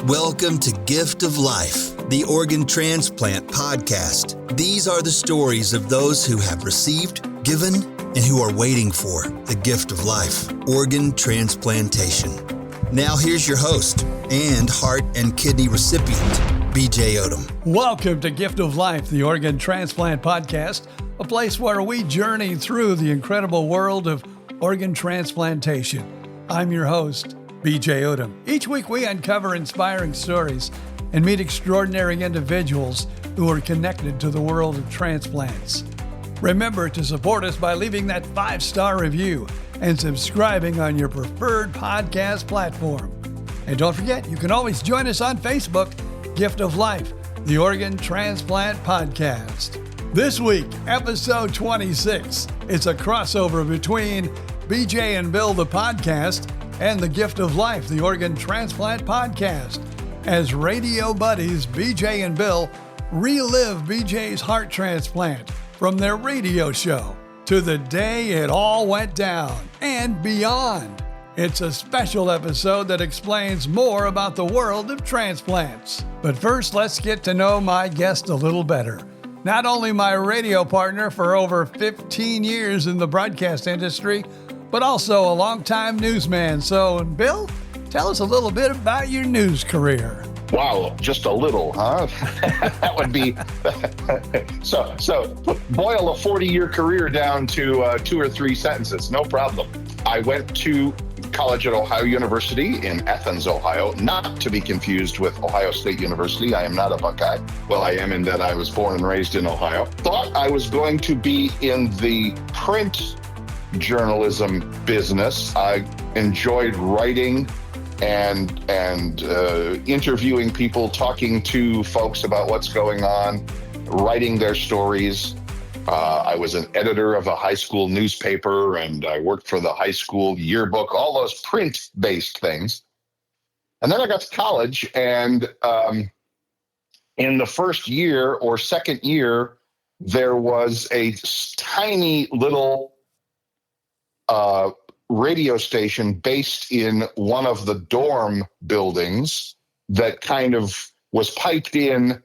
Welcome to Gift of Life, the Organ Transplant Podcast. These are the stories of those who have received, given, and who are waiting for the gift of life, organ transplantation. Now here's your host and heart and kidney recipient, BJ Odom. Welcome to Gift of Life, the Organ Transplant Podcast, a place where we journey through the incredible world of organ transplantation. I'm your host, BJ Odom. Each week we uncover inspiring stories and meet extraordinary individuals who are connected to the world of transplants. Remember to support us by leaving that 5-star review and subscribing on your preferred podcast platform. And don't forget, you can always join us on Facebook, Gift of Life, the Organ Transplant Podcast. This week, episode 26, it's a crossover between BJ and Bill, the podcast, and the Gift of Life, the Organ Transplant Podcast, as radio buddies BJ and Bill relive BJ's heart transplant from their radio show to the day it all went down and beyond. It's a special episode that explains more about the world of transplants. But first, let's get to know my guest a little better. Not only my radio partner for over 15 years in the broadcast industry, but also a longtime newsman. So, Bill, tell us a little bit about your news career. Wow, just a little, huh? That would be so. Boil a 40-year career down to 2 or 3 sentences, no problem. I went to college at Ohio University in Athens, Ohio, not to be confused with Ohio State University. I am not a Buckeye. Well, I am in that I was born and raised in Ohio. Thought I was going to be in the print journalism business. I enjoyed writing and interviewing people, talking to folks about what's going on, writing their stories. I was an editor of a high school newspaper, and I worked for the high school yearbook, all those print-based things. And then I got to college, and in the first year or second year, there was a tiny little radio station based in one of the dorm buildings that kind of was piped in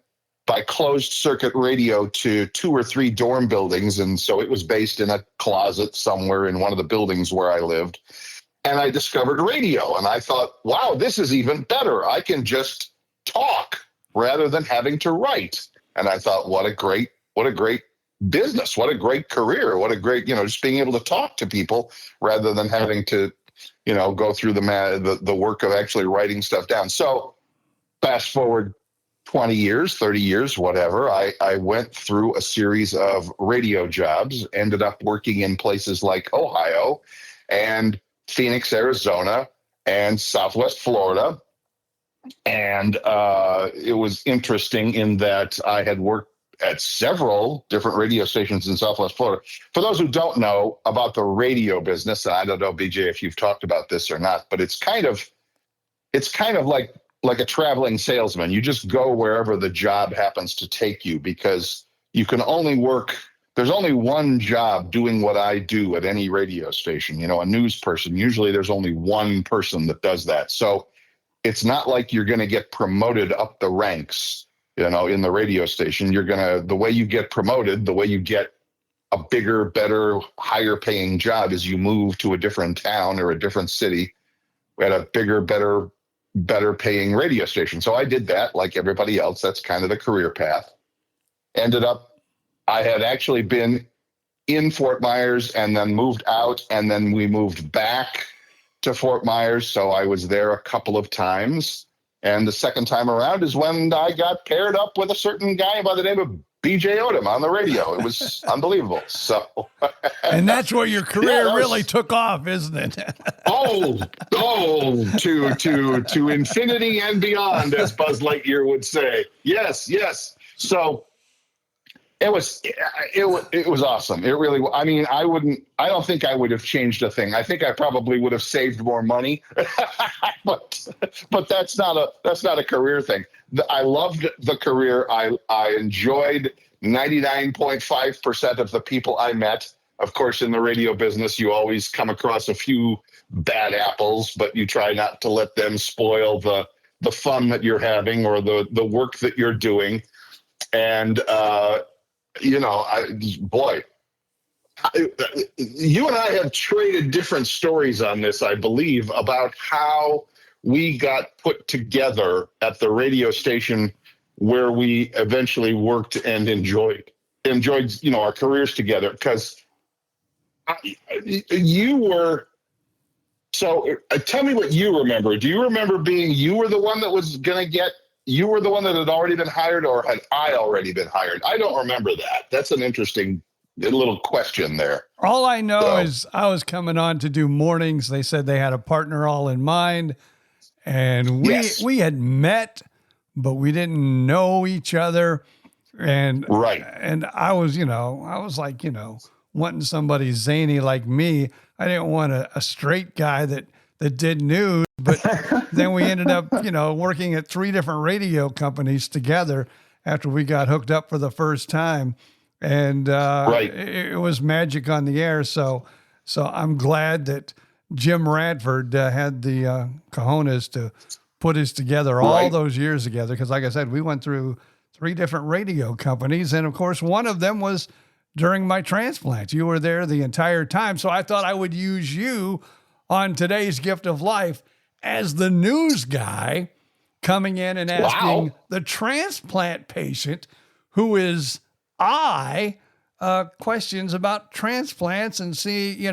by closed circuit radio to 2 or 3 dorm buildings. And so it was based in a closet somewhere in one of the buildings where I lived. And I discovered radio, and I thought, wow, this is even better. I can just talk rather than having to write. And I thought, what a great business, what a great career, what a great, just being able to talk to people rather than having to, go through the work of actually writing stuff down. So fast forward 20 years, 30 years, whatever, I went through a series of radio jobs, ended up working in places like Ohio and Phoenix, Arizona, and Southwest Florida. And it was interesting in that I had worked at several different radio stations in Southwest Florida. For those who don't know about the radio business, and I don't know, BJ, if you've talked about this or not, but it's kind of like a traveling salesman. You just go wherever the job happens to take you, because you can only work. There's only one job doing what I do at any radio station. A news person. Usually there's only one person that does that. So it's not like you're going to get promoted up the ranks. In the radio station, the way you get promoted, the way you get a bigger, better, higher paying job is you move to a different town or a different city at a bigger, better paying radio station. So I did that like everybody else. That's kind of the career path. I had actually been in Fort Myers and then moved out, and then we moved back to Fort Myers. So I was there a couple of times. And the second time around is when I got paired up with a certain guy by the name of BJ Odom on the radio. It was unbelievable. So, and that's where your career really took off, isn't it? to infinity and beyond, as Buzz Lightyear would say. Yes. So it was awesome. It really, I don't think I would have changed a thing. I think I probably would have saved more money, but that's not a career thing. I loved the career. I enjoyed 99.5% of the people I met. Of course, in the radio business, you always come across a few bad apples, but you try not to let them spoil the the fun that you're having or the work that you're doing. And, you and I have traded different stories on this, I believe, about how we got put together at the radio station where we eventually worked and enjoyed, our careers together. Because you were, so tell me what you remember. Do you remember you were the one that was going to you were the one that had already been hired, or had I already been hired? I don't remember that. That's an interesting little question there. All I know is I was coming on to do mornings. They said they had a partner all in mind, and we had met, but we didn't know each other. And and I was like, wanting somebody zany like me. I didn't want a straight guy that did news. But then we ended up, working at 3 different radio companies together after we got hooked up for the first time. And it was magic on the air. So I'm glad that Jim Radford had the cojones to put us together all those years together. Because like I said, we went through 3 different radio companies. And of course, one of them was during my transplant. You were there the entire time. So I thought I would use you on today's Gift of Life as the news guy coming in and asking the transplant patient, who is questions about transplants, and see,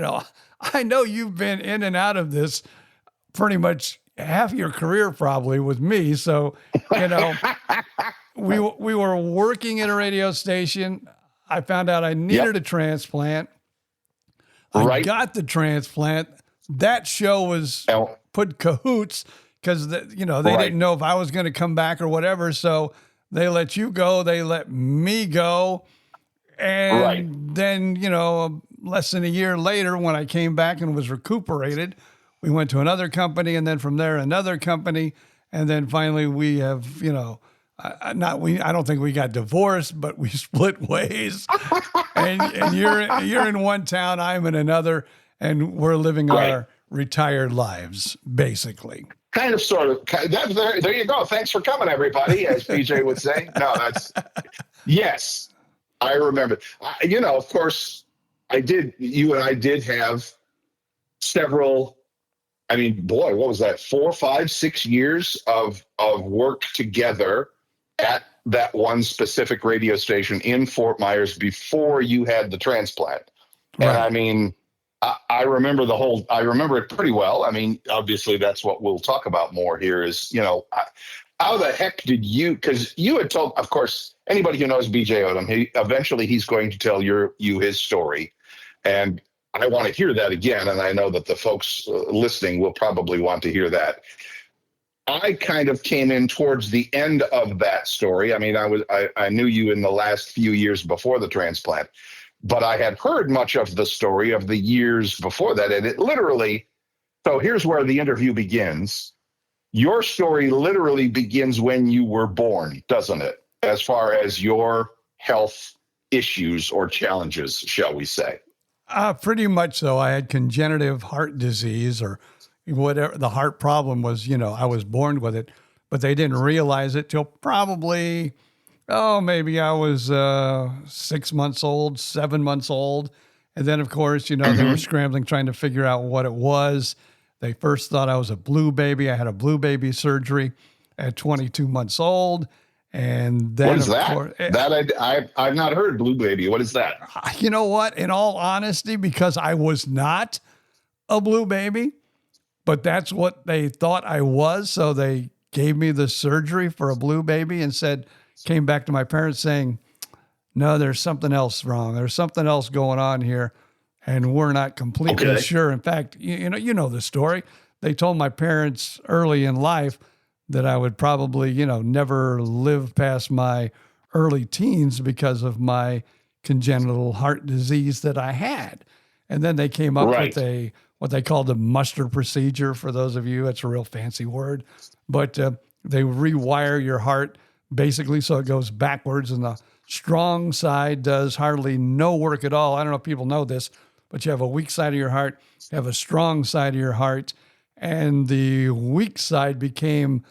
I know you've been in and out of this pretty much half your career probably with me. So, we were working at a radio station. I found out I needed a transplant. I got the transplant. That show was put cahoots because they didn't know if I was going to come back or whatever. So they let you go. They let me go. And then, less than a year later, when I came back and was recuperated, we went to another company, and then from there, another company. And then finally we have, I don't think we got divorced, but we split ways. and you're in one town, I'm in another, and we're living our retired lives, basically. Kind of, sort of. There you go. Thanks for coming, everybody, as PJ would say. No, yes, I remember. Of course, you and I did have several, what was that? 4, 5, 6 years of work together at that one specific radio station in Fort Myers before you had the transplant. And I remember I remember it pretty well. Obviously that's what we'll talk about more here is, how the heck did because you had told, of course, anybody who knows BJ Odom, eventually he's going to tell you his story. And I want to hear that again. And I know that the folks listening will probably want to hear that. I kind of came in towards the end of that story. I knew you in the last few years before the transplant, but I had heard much of the story of the years before that. And it literally, so here's where the interview begins. Your story literally begins when you were born, doesn't it? As far as your health issues or challenges, shall we say? Pretty much so. I had congenital heart disease, or whatever the heart problem was. I was born with it, but they didn't realize it till probably, maybe I was 6 months old, 7 months old. And then, of course, they were scrambling, trying to figure out what it was. They first thought I was a blue baby. I had a blue baby surgery at 22 months old. And then, what is that? Course, I've not heard blue baby. What is that? You know what? In all honesty, because I was not a blue baby, but that's what they thought I was. So they gave me the surgery for a blue baby and came back to my parents saying, no, there's something else wrong. There's something else going on here. And we're not completely sure. In fact, you know the story. They told my parents early in life that I would probably, never live past my early teens because of my congenital heart disease that I had. And then they came up with what they called the muster procedure. For those of you, it's a real fancy word, but they rewire your heart basically so it goes backwards, and the strong side does hardly no work at all. I don't know if people know this, but you have a weak side of your heart, you have a strong side of your heart, and the weak side became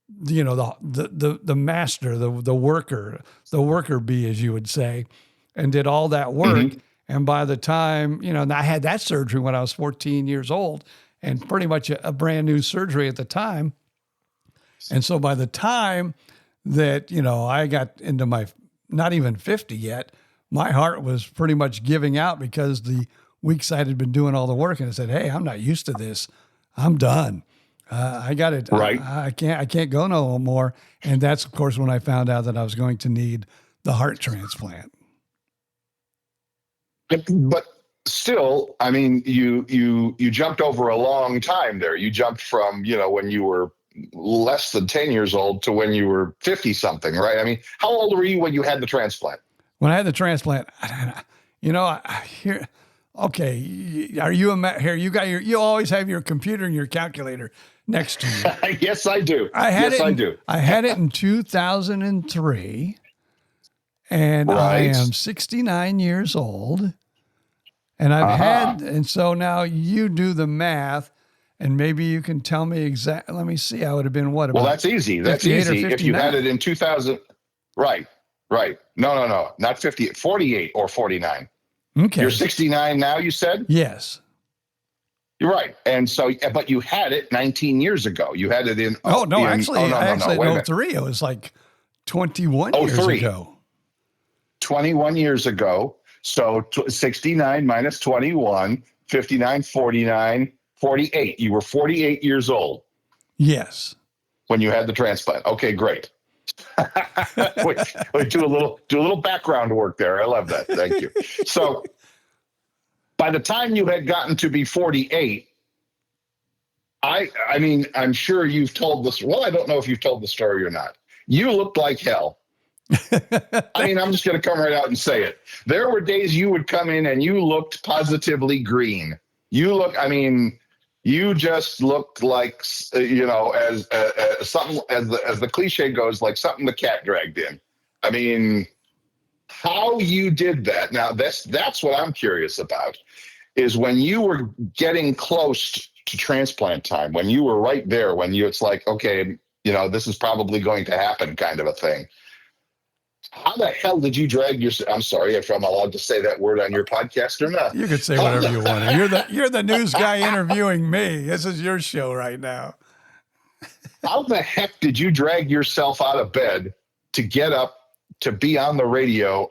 the master, the worker bee, as you would say, and did all that work. Mm-hmm. And by the time, and I had that surgery when I was 14 years old, and pretty much a brand new surgery at the time. And so by the time that, I got into my, not even 50 yet, my heart was pretty much giving out because the weeks I had been doing all the work, and I said, hey, I'm not used to this. I'm done. I got it. Right. I can't go no more. And that's, of course, when I found out that I was going to need the heart transplant. But still, I mean, you jumped over a long time there. You jumped from, when you were less than 10 years old to when you were 50 something, right? I mean, how old were you when you had the transplant? When I had the transplant, okay, are you here? You always have your computer and your calculator next to you. Yes, I do. I had it in 2003, and right. I am 69 years old, and and so now you do the math, and maybe you can tell me exactly. Let me see. I would have been what? Well, that's easy. That's easy. If you had it in 2000, right. No, not 50, 48 or 49. Okay. You're 69 now, you said? Yes. You're right. And so, but you had it 19 years ago. You had it in. Actually, in 03. It was like 21 years ago. 21 years ago. So 69 minus 21, 59, 49, 48. You were 48 years old. Yes. When you had the transplant. Okay, great. we do a little background work there. I love that. Thank you. So by the time you had gotten to be 48, I mean, I'm sure you've told this. Well, I don't know if you've told the story or not. You looked like hell. I mean, I'm just going to come right out and say it. There were days you would come in and you looked positively green. You just looked like, as something, as the cliche goes, like something the cat dragged in. I mean, how you did that. Now, that's what I'm curious about, is when you were getting close to transplant time, when you were right there, it's like, okay, this is probably going to happen kind of a thing. How the hell did you drag I'm sorry if I'm allowed to say that word on your podcast or not. You can say whatever you want. You're the news guy interviewing me. This is your show right now. How the heck did you drag yourself out of bed to get up to be on the radio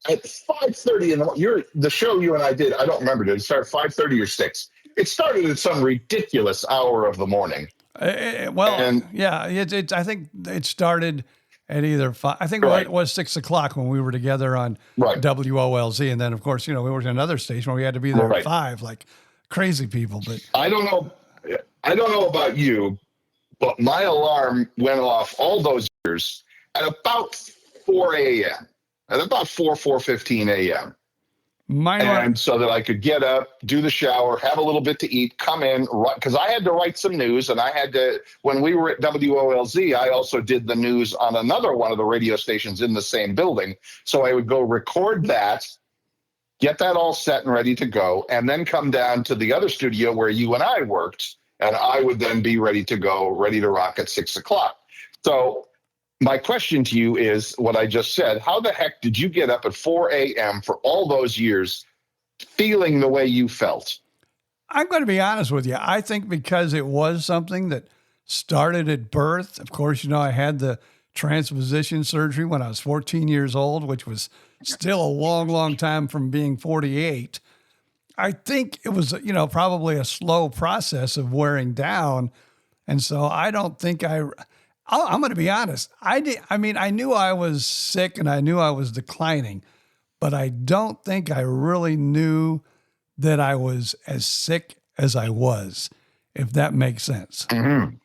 at 5:30 in the morning? The show you and I did, I don't remember, did it start 5:30 or 6? It started at some ridiculous hour of the morning. I think it started at either 5. I think it was 6 o'clock when we were together on WOLZ. And then, of course, we worked at another station where we had to be there at 5, like crazy people. But I don't know about you, but my alarm went off all those years at about 4 a.m., at about 4:15 a.m. And so that I could get up, do the shower, have a little bit to eat, come in, because I had to write some news. And I had to, when we were at WOLZ, I also did the news on another one of the radio stations in the same building. So I would go record that, get that all set and ready to go, and then come down to the other studio where you and I worked. And I would then be ready to go, ready to rock at 6 o'clock. So my question to you is what I just said. How the heck did you get up at 4 a.m. for all those years feeling the way you felt? I'm going to be honest with you. I think because it was something that started at birth. Of course, I had the transposition surgery when I was 14 years old, which was still a long, long time from being 48. I think it was, probably a slow process of wearing down. And so I don't think I'm going to be honest. I knew I was sick and I knew I was declining, but I don't think I really knew that I was as sick as I was, if that makes sense. Mm-hmm.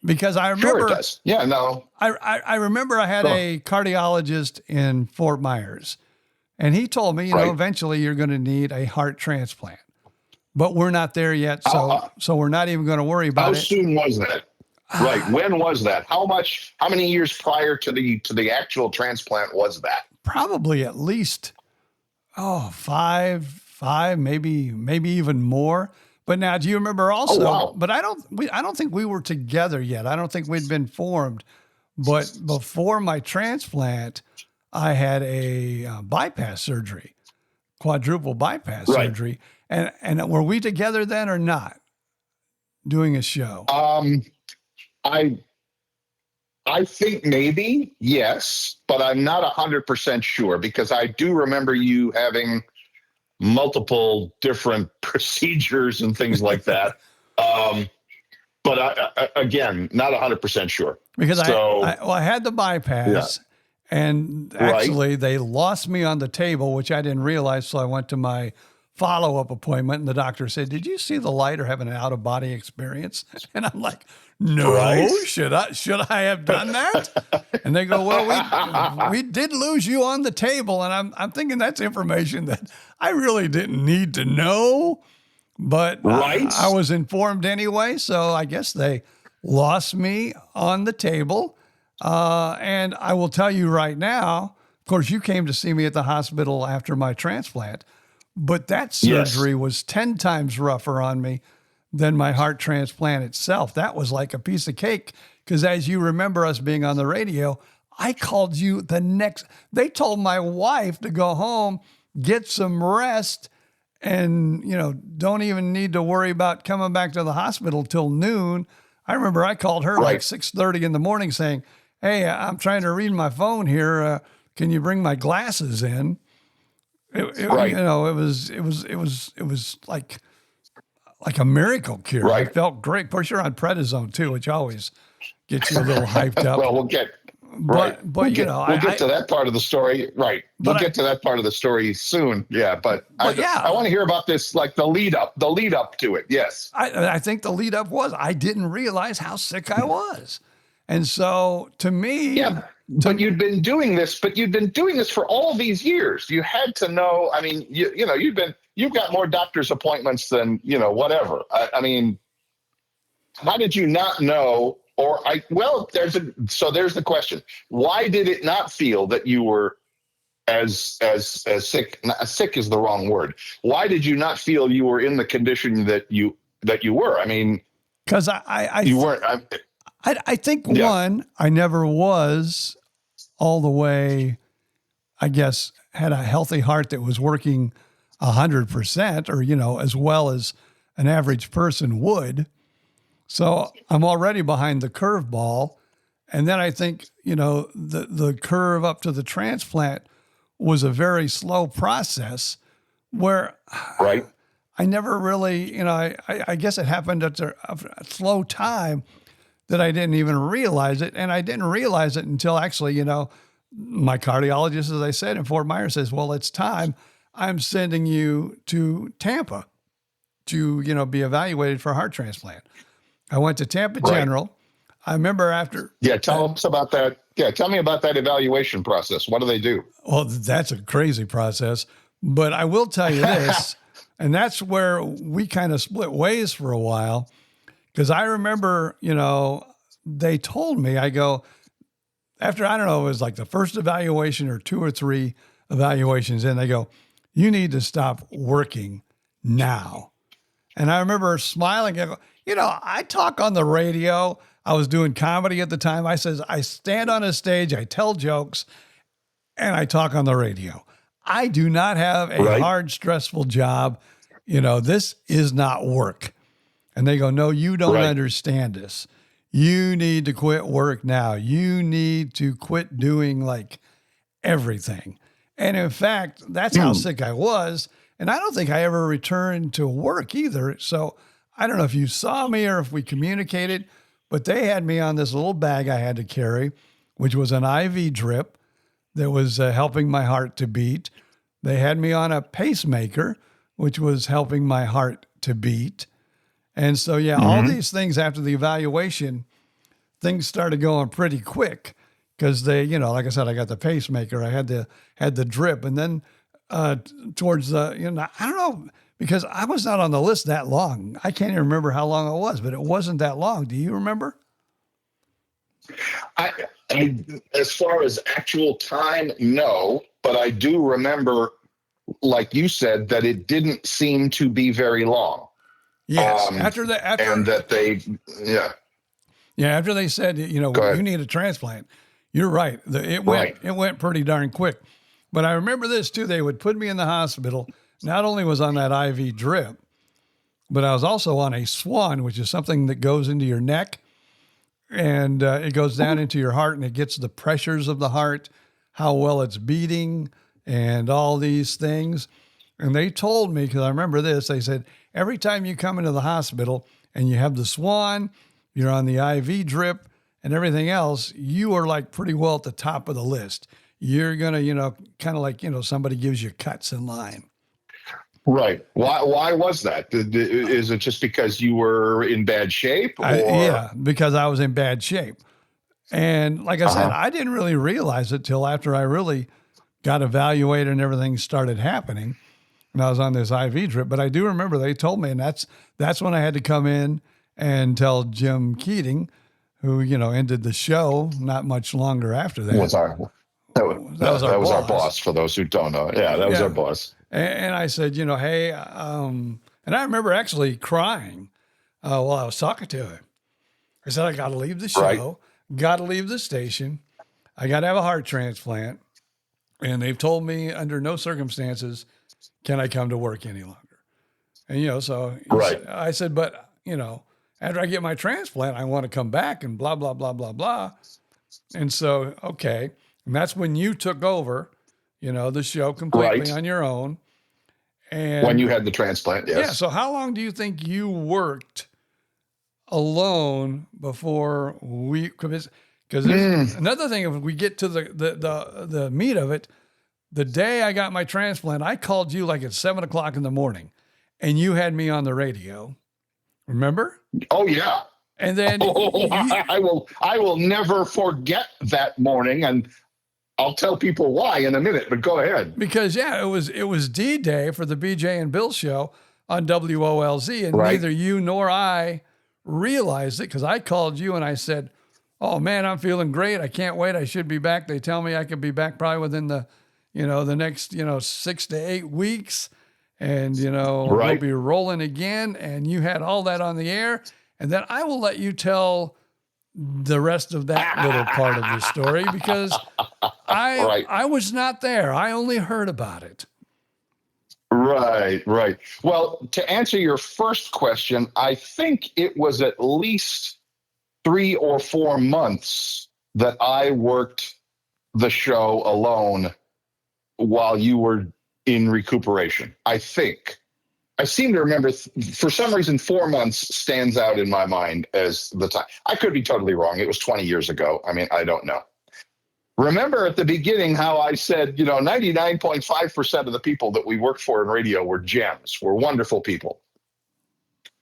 Because I remember, sure it does. Yeah, no. I remember I had a cardiologist in Fort Myers, and he told me, eventually you're going to need a heart transplant, but we're not there yet. So we're not even going to worry about it. How soon was that? Right. When was that? How many years prior to the actual transplant was that? Probably at least, 5, maybe even more. But now, do you remember also? Oh, wow. But I don't think we were together yet. I don't think we'd been formed. But before my transplant, I had a bypass surgery, quadruple bypass surgery. And were we together then or not doing a show? I think maybe, yes, but I'm not 100% sure because I do remember you having multiple different procedures and things like that. But again, not 100% sure. Because I had the bypass and actually they lost me on the table, which I didn't realize. So I went to my follow-up appointment and the doctor said, "Did you see the light or have an out-of-body experience?" And I'm like, "No, should I have done that?" And they go, "Well, we did lose you on the table." And I'm thinking that's information that I really didn't need to know, but I was informed anyway. So I guess they lost me on the table. And I will tell you right now, of course, you came to see me at the hospital after my transplant, but that surgery was 10 times rougher on me than my heart transplant itself. That was like a piece of cake. Because as you remember us being on the radio, I called you they told my wife to go home, get some rest, and, don't even need to worry about coming back to the hospital till noon. I remember I called her like 6:30 in the morning saying, "Hey, I'm trying to read my phone here. Can you bring my glasses in?" It was like a miracle cure. Right. I felt great. Of course, you're on prednisone too, which always gets you a little hyped up. Well, we'll get to that part of the story. Right. We'll get to that part of the story soon. Yeah. But I want to hear about this, like the lead up to it. Yes. I think the lead up was, I didn't realize how sick I was. And so to me, but you'd been doing this for all these years. You had to know, I mean, you've got more doctor's appointments than, whatever. I mean, how did you not know? There's the question. Why did it not feel that you were as sick? Sick is the wrong word. Why did you not feel you were in the condition that you were? I mean, because you weren't. I think one, I never was all the way, I guess, had a healthy heart that was working 100% or, as well as an average person would. So I'm already behind the curveball. And then I think, the curve up to the transplant was a very slow process where I never really, I guess it happened at a slow time that I didn't even realize it. And I didn't realize it until actually, my cardiologist, as I said, in Fort Myers says, "Well, it's time. I'm sending you to Tampa to, be evaluated for heart transplant." I went to Tampa General. I remember after. Yeah. Tell us about that. Yeah. Tell me about that evaluation process. What do they do? Well, that's a crazy process, but I will tell you this, and that's where we kind of split ways for a while. Because I remember, they told me, after, I don't know, it was like the first evaluation or 2 or 3 evaluations in, they go, "You need to stop working now." And I remember smiling. I go, I talk on the radio. I was doing comedy at the time. I says, I stand on a stage, I tell jokes, and I talk on the radio. I do not have a hard, stressful job. This is not work. And they go, "No, you don't understand this. You need to quit work now. You need to quit doing like everything." And in fact, that's how sick I was. And I don't think I ever returned to work either. So I don't know if you saw me or if we communicated, but they had me on this little bag I had to carry, which was an IV drip that was helping my heart to beat. They had me on a pacemaker, which was helping my heart to beat. And so, all these things after the evaluation, things started going pretty quick because they, like I said, I got the pacemaker, I had the drip, and then towards the, I don't know, because I was not on the list that long. I can't even remember how long it was, but it wasn't that long. Do you remember? I as far as actual time, no, but I do remember, like you said, that it didn't seem to be very long. Yes. And that they, yeah. Yeah, after they said, you need a transplant, you're right. It went pretty darn quick. But I remember this too. They would put me in the hospital. Not only was on that IV drip, but I was also on a swan, which is something that goes into your neck and it goes down into your heart and it gets the pressures of the heart, how well it's beating and all these things. And they told me, because I remember this, they said, every time you come into the hospital and you have the swan, you're on the IV drip and everything else, you are like pretty well at the top of the list. You're going to, kind of like, somebody gives you cuts in line. Right. Why was that? Is it just because you were in bad shape? Or? Yeah, because I was in bad shape. And like I said, I didn't really realize it till after I really got evaluated and everything started happening. And I was on this IV drip. But I do remember they told me, and that's when I had to come in and tell Jim Keating, who, ended the show not much longer after that. That was our boss, for those who don't know. Yeah, that was our boss. And I said, hey, and I remember actually crying while I was talking to him. I said, I got to leave the show, got to leave the station. I got to have a heart transplant. And they've told me under no circumstances can I come to work any longer. And, so I said, but, after I get my transplant, I want to come back and blah, blah, blah, blah, blah. And so, okay. And that's when you took over, the show completely on your own. And when you had the transplant, yes. Yeah. So how long do you think you worked alone before because another thing, if we get to the meat of it, the day I got my transplant, I called you like at 7:00 in the morning and you had me on the radio. Remember? Oh yeah. And then I will never forget that morning, and I'll tell people why in a minute, but go ahead. Because it was D-Day for the BJ and Bill show on WOLZ, and neither you nor I realized it, because I called you and I said, oh man, I'm feeling great. I can't wait. I should be back. They tell me I could be back probably within the next 6 to 8 weeks. And, we'll be rolling again. And you had all that on the air. And then I will let you tell the rest of that little part of the story, because I was not there. I only heard about it. Right. Well, to answer your first question, I think it was at least 3 or 4 months that I worked the show alone while you were in recuperation. I think. I seem to remember, for some reason, 4 months stands out in my mind as the time. I could be totally wrong. It was 20 years ago. I mean, I don't know. Remember at the beginning how I said, 99.5% of the people that we worked for in radio were gems, were wonderful people.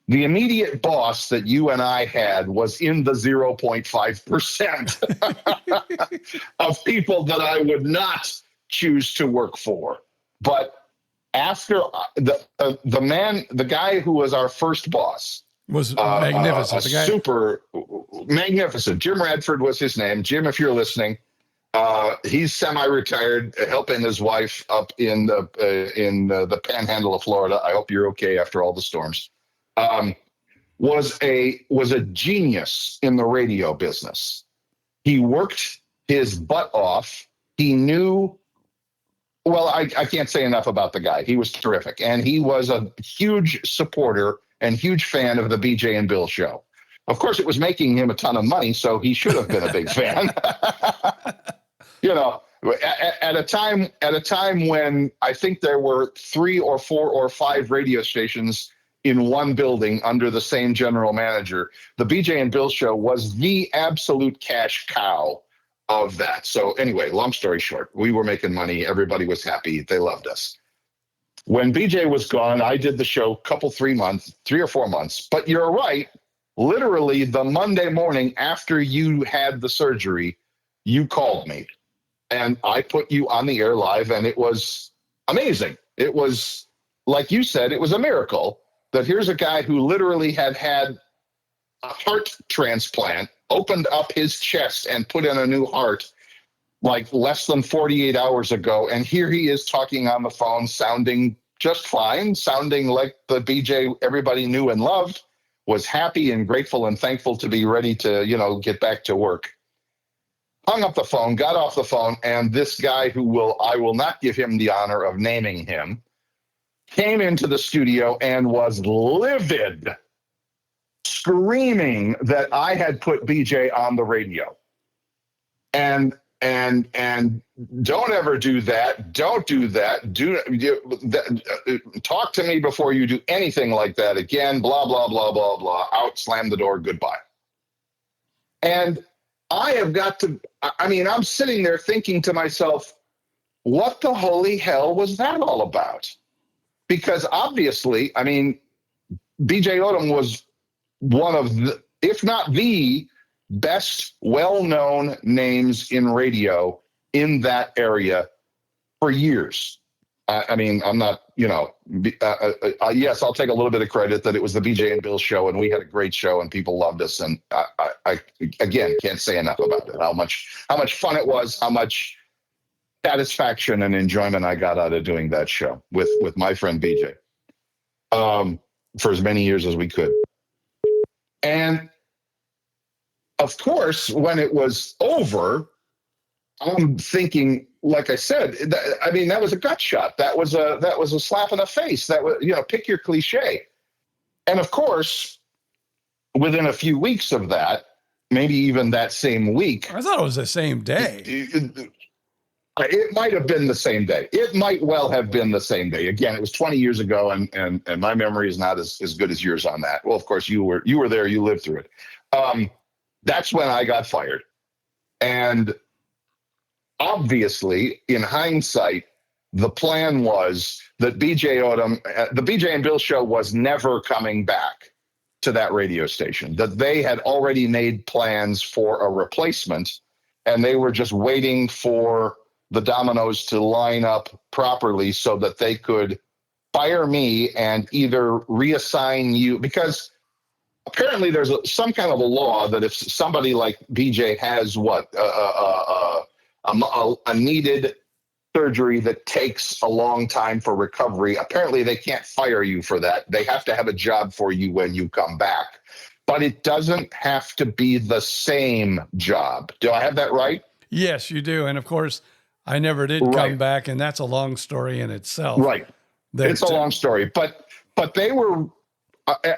The immediate boss that you and I had was in the 0.5% of people that I would not choose to work for. But after the guy who was our first boss was magnificent. Super magnificent. Jim Radford was his name. Jim, if you're listening, he's semi-retired, helping his wife up in the panhandle of Florida. I hope you're okay after all the storms. Was a genius in the radio business. He worked his butt off. He knew. Well, I can't say enough about the guy. He was terrific. And he was a huge supporter and huge fan of the BJ and Bill show. Of course, it was making him a ton of money, so he should have been a big fan. At a time when I think there were 3 or 4 or 5 radio stations in one building under the same general manager, the BJ and Bill show was the absolute cash cow of that. So anyway, long story short, we were making money. Everybody was happy. They loved us. When BJ was gone, I did the show 3 or 4 months. But you're right. Literally the Monday morning after you had the surgery, you called me and I put you on the air live, and it was amazing. It was, like you said, it was a miracle that here's a guy who literally had a heart transplant, opened up his chest and put in a new heart like less than 48 hours ago. And here he is talking on the phone, sounding just fine, sounding like the BJ everybody knew and loved, was happy and grateful and thankful to be ready to, get back to work. Hung up the phone, got off the phone, and this guy I will not give him the honor of naming him, came into the studio and was livid, screaming that I had put BJ on the radio. And don't ever do that. Don't do that. Talk to me before you do anything like that again. Blah, blah, blah, blah, blah. Out, slam the door, goodbye. And I have got to, I'm sitting there thinking to myself, what the holy hell was that all about? Because obviously, BJ Odom was one of the, if not the best well-known names in radio in that area for years. I'm not, yes, I'll take a little bit of credit that it was the BJ and Bill show, and we had a great show, and people loved us. And I again, can't say enough about it. How much fun it was, how much satisfaction and enjoyment I got out of doing that show with my friend BJ, for as many years as we could. And of course, when it was over, I'm thinking, like I said, that was a gut shot. That was a slap in the face. That was, pick your cliche. And of course, within a few weeks of that, maybe even that same week. I thought it was the same day. It might have been the same day. It might well have been the same day. Again, it was 20 years ago, and my memory is not as good as yours on that. Well, of course, you were there. You lived through it. That's when I got fired. And obviously, in hindsight, the plan was that BJ Odom, the BJ and Bill show, was never coming back to that radio station, that they had already made plans for a replacement, and they were just waiting for the dominoes to line up properly so that they could fire me and either reassign you, because apparently there's some kind of a law that if somebody like BJ has a needed surgery that takes a long time for recovery, apparently they can't fire you for that. They have to have a job for you when you come back. But it doesn't have to be the same job. Do I have that right? Yes, you do. And of course, I never did come back, and that's a long story in itself. Right. It's a long story. But they were,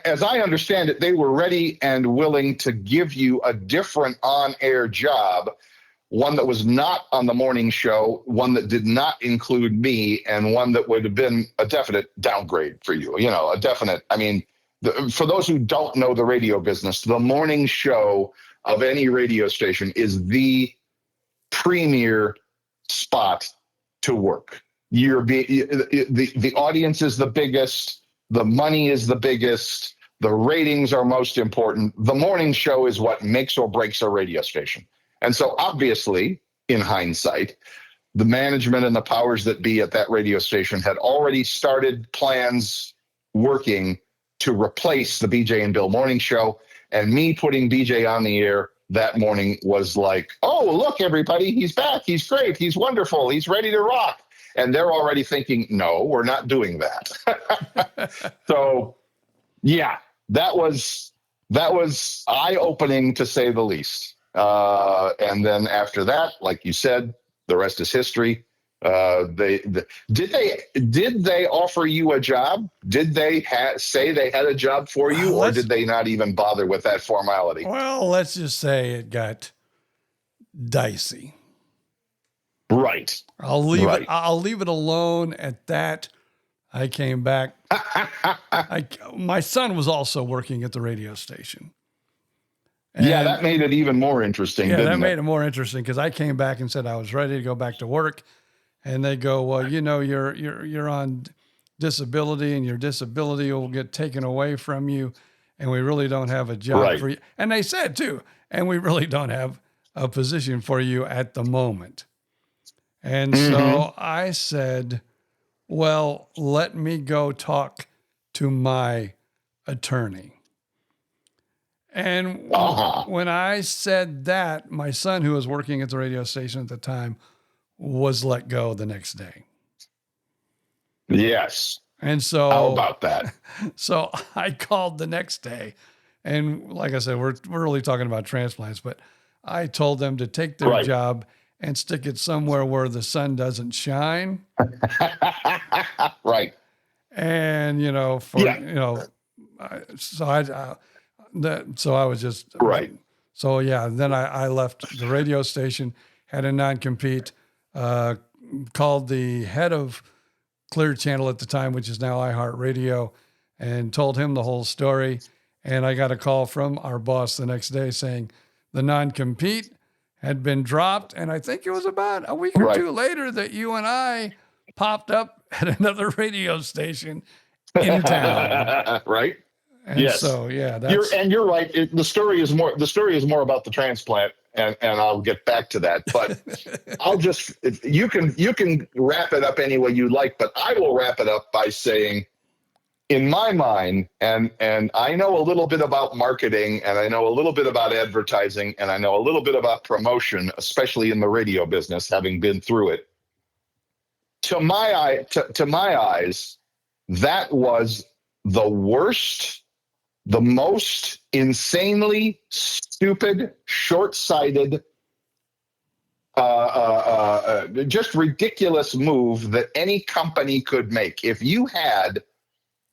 as I understand it, they were ready and willing to give you a different on-air job, one that was not on the morning show, one that did not include me, and one that would have been a definite downgrade for you. A definite, for those who don't know the radio business, the morning show of any radio station is the premier spot to work. The audience is the biggest, the money is the biggest, the ratings are most important. The morning show is what makes or breaks a radio station. And so obviously, in hindsight, the management and the powers that be at that radio station had already started plans working to replace the BJ and Bill morning show. And me putting BJ on the air that morning was like, oh, look, everybody, he's back. He's great. He's wonderful. He's ready to rock. And they're already thinking, no, we're not doing that. So, yeah, that was eye-opening, to say the least. And then after that, like you said, the rest is history. Did they offer you a job? Did they say they had a job for you, or did they not even bother with that formality? Well, let's just say it got dicey. Right. I'll leave it alone at that. I came back. My son was also working at the radio station. And yeah, that made it even more interesting. Yeah, didn't that made it more interesting, because I came back and said I was ready to go back to work, and they go, "Well, you're on disability, and your disability will get taken away from you, and we really don't have a job for you." And they said too, "And we really don't have a position for you at the moment." And so I said, "Well, let me go talk to my attorney." And when I said that, my son, who was working at the radio station at the time, was let go the next day. Yes. And so, how about that? So I called the next day, and like I said, we're really talking about transplants, but I told them to take their Right. job and stick it somewhere where the sun doesn't shine. Right. And, so I was just, Right. So yeah, then I left the radio station, had a non-compete, called the head of Clear Channel at the time, which is now iHeartRadio, and told him the whole story. And I got a call from our boss the next day saying the non-compete had been dropped. And I think it was about a week or two later that you and I popped up at another radio station in town. Right. And yes. so, yeah, you're right. The story is more about the transplant, and I'll get back to that. But you can wrap it up any way you like, but I will wrap it up by saying, in my mind, and I know a little bit about marketing, and I know a little bit about advertising, and I know a little bit about promotion, especially in the radio business, having been through it. To my eyes, that was the worst, the most insanely stupid, short-sighted, just ridiculous move that any company could make. If you had,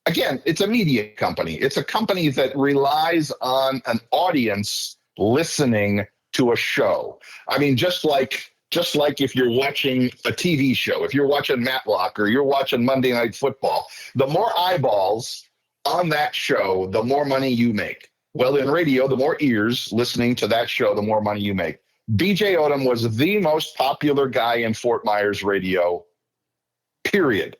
again, it's a media company. It's a company that relies on an audience listening to a show. I mean, just like if you're watching a TV show, if you're watching Matlock or you're watching Monday Night Football, the more eyeballs on that show, the more money you make. Well, in radio, the more ears listening to that show, the more money you make. BJ Odom was the most popular guy in Fort Myers radio, period.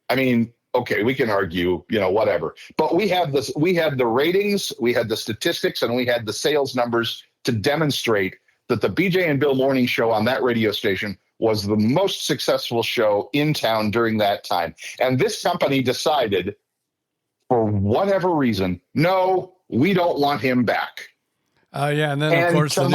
I mean, okay, we can argue, whatever. But we had the ratings, we had the statistics, and we had the sales numbers to demonstrate that the BJ and Bill Morning Show on that radio station was the most successful show in town during that time. And this company decided, for whatever reason, no, we don't want him back. And then of course to it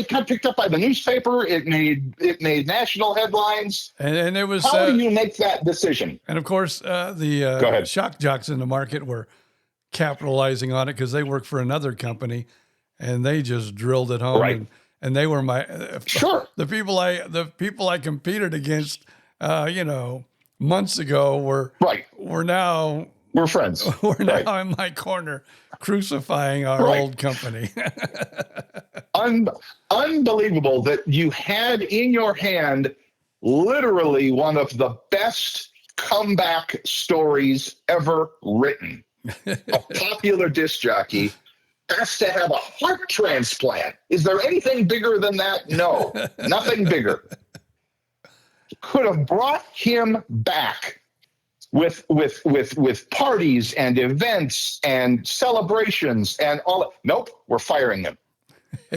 got picked up by the newspaper. It made national headlines. And it was. How do you make that decision? And of course, the shock jocks in the market were capitalizing on it because they work for another company, and they just drilled it home. Right. And they were sure. The people I competed against, months ago were now. We're friends. We're now in my corner crucifying our old company. Unbelievable that you had in your hand literally one of the best comeback stories ever written. A popular disc jockey has to have a heart transplant. Is there anything bigger than that? No, nothing bigger. Could have brought him back with parties and events and celebrations and all. Nope, we're firing him.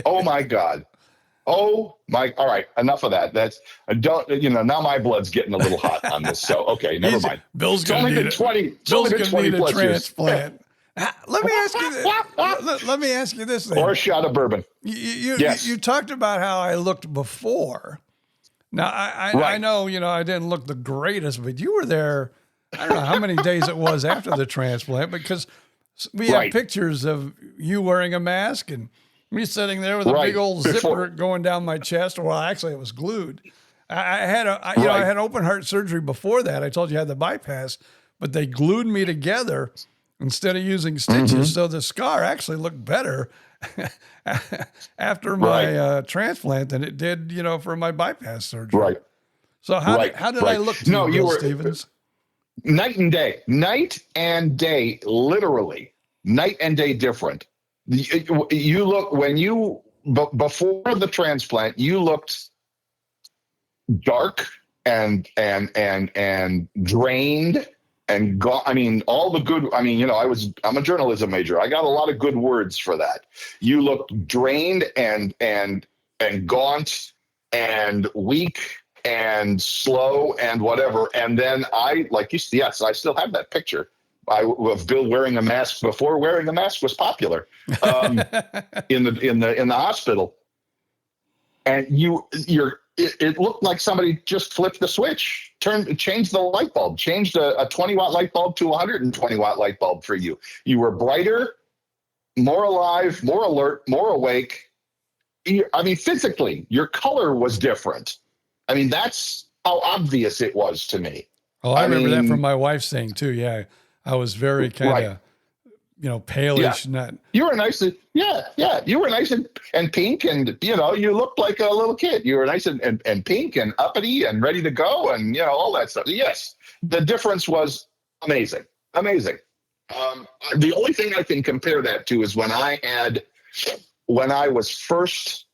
Oh my God. Oh my. All right, enough of that. Now my blood's getting a little hot on this. So okay, never mind. Bill's going to need a transplant. Let me ask you this. Let me ask you this thing. Or a shot of bourbon. You talked about how I looked before. Now I know I didn't look the greatest, but you were there. I don't know how many days it was after the transplant, because we have pictures of you wearing a mask and me sitting there with a big old zipper going down my chest. Well, actually, it was glued. I had I had open heart surgery before that. I told you I had the bypass, but they glued me together instead of using stitches. Mm-hmm. So the scar actually looked better after my transplant than it did, for my bypass surgery. Right. So how did I look to you, Bill Stevens? Night and day, literally night and day different. You look before the transplant, you looked dark and drained and gone. I mean, all the good. I mean, I'm a journalism major. I got a lot of good words for that. You looked drained and gaunt and weak and slow and whatever. And then I still have that picture of Bill wearing a mask before wearing a mask was popular in the hospital. And it looked like somebody just flipped the switch, changed the light bulb, changed a 20-watt light bulb to a 120-watt light bulb for you. You were brighter, more alive, more alert, more awake. I mean, physically, your color was different. I mean, that's how obvious it was to me. Oh, I remember that from my wife saying too. Yeah, I was very kind of, palish. Yeah. Not. You were nice. You were nice and pink, and you looked like a little kid. You were nice and pink and uppity and ready to go, and all that stuff. Yes, the difference was amazing. The only thing I can compare that to is when I was first